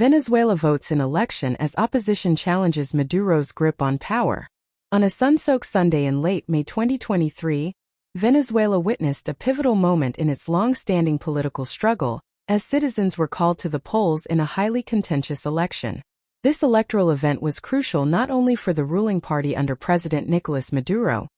Venezuela votes in election as opposition challenges Maduro's grip on power. On a sun-soaked Sunday in late May 2023, Venezuela witnessed a pivotal moment in its long-standing political struggle, as citizens were called to the polls in a highly contentious election. This electoral event was crucial not only for the ruling party under President Nicolas Maduro,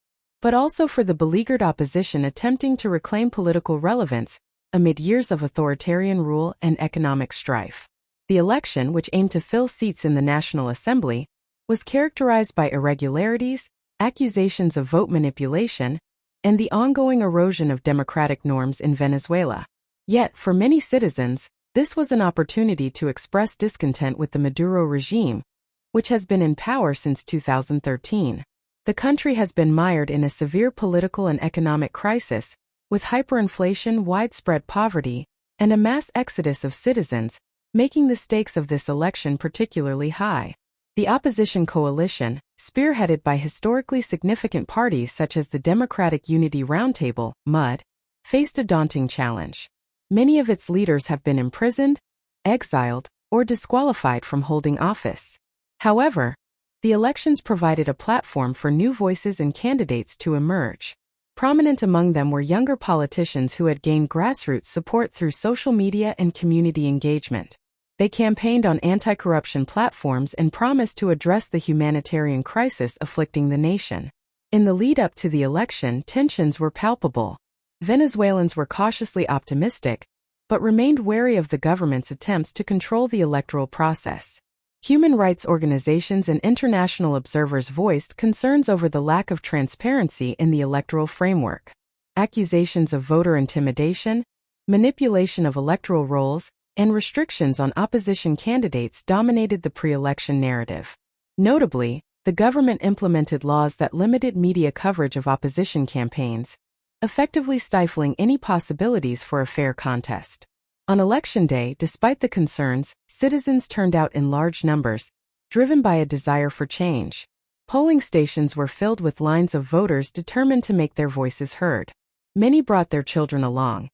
but also for the beleaguered opposition attempting to reclaim political relevance amid years of authoritarian rule and economic strife. The election, which aimed to fill seats in the National Assembly, was characterized by irregularities, accusations of vote manipulation, and the ongoing erosion of democratic norms in Venezuela. Yet, for many citizens, this was an opportunity to express discontent with the Maduro regime, which has been in power since 2013. The country has been mired in a severe political and economic crisis, with hyperinflation, widespread poverty, and a mass exodus of citizens, making the stakes of this election particularly high. The opposition coalition, spearheaded by historically significant parties such as the Democratic Unity Roundtable, MUD, faced a daunting challenge. Many of its leaders have been imprisoned, exiled, or disqualified from holding office. However, the elections provided a platform for new voices and candidates to emerge. Prominent among them were younger politicians who had gained grassroots support through social media and community engagement. They campaigned on anti-corruption platforms and promised to address the humanitarian crisis afflicting the nation. In the lead-up to the election, tensions were palpable. Venezuelans were cautiously optimistic, but remained wary of the government's attempts to control the electoral process. Human rights organizations and international observers voiced concerns over the lack of transparency in the electoral framework. Accusations of voter intimidation, manipulation of electoral rolls, and restrictions on opposition candidates dominated the pre-election narrative. Notably, the government implemented laws that limited media coverage of opposition campaigns, effectively stifling any possibilities for a fair contest. On Election Day, despite the concerns, citizens turned out in large numbers, driven by a desire for change. Polling stations were filled with lines of voters determined to make their voices heard. Many brought their children along,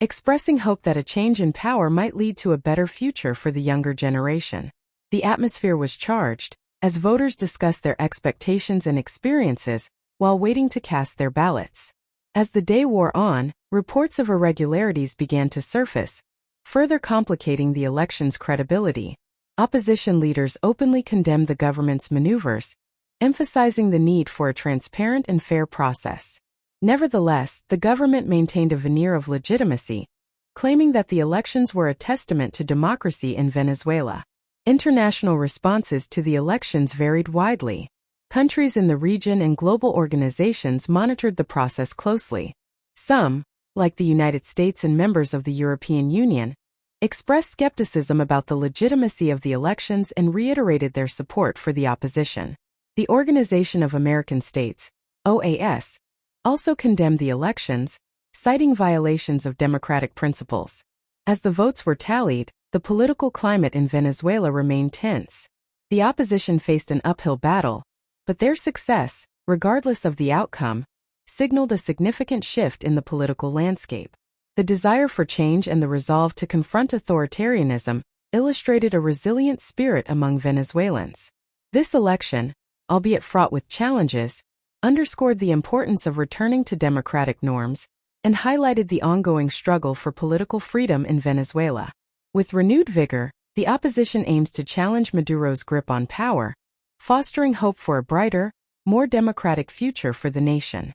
expressing hope that a change in power might lead to a better future for the younger generation. The atmosphere was charged, as voters discussed their expectations and experiences while waiting to cast their ballots. As the day wore on, reports of irregularities began to surface, further complicating the election's credibility. Opposition leaders openly condemned the government's maneuvers, emphasizing the need for a transparent and fair process. Nevertheless, the government maintained a veneer of legitimacy, claiming that the elections were a testament to democracy in Venezuela. International responses to the elections varied widely. Countries in the region and global organizations monitored the process closely. Some, like the United States and members of the European Union, expressed skepticism about the legitimacy of the elections and reiterated their support for the opposition. The Organization of American States, OAS, also condemned the elections, citing violations of democratic principles. As the votes were tallied, the political climate in Venezuela remained tense. The opposition faced an uphill battle, but their success, regardless of the outcome, signaled a significant shift in the political landscape. The desire for change and the resolve to confront authoritarianism illustrated a resilient spirit among Venezuelans. This election, albeit fraught with challenges, underscored the importance of returning to democratic norms and highlighted the ongoing struggle for political freedom in Venezuela. With renewed vigor, the opposition aims to challenge Maduro's grip on power, fostering hope for a brighter, more democratic future for the nation.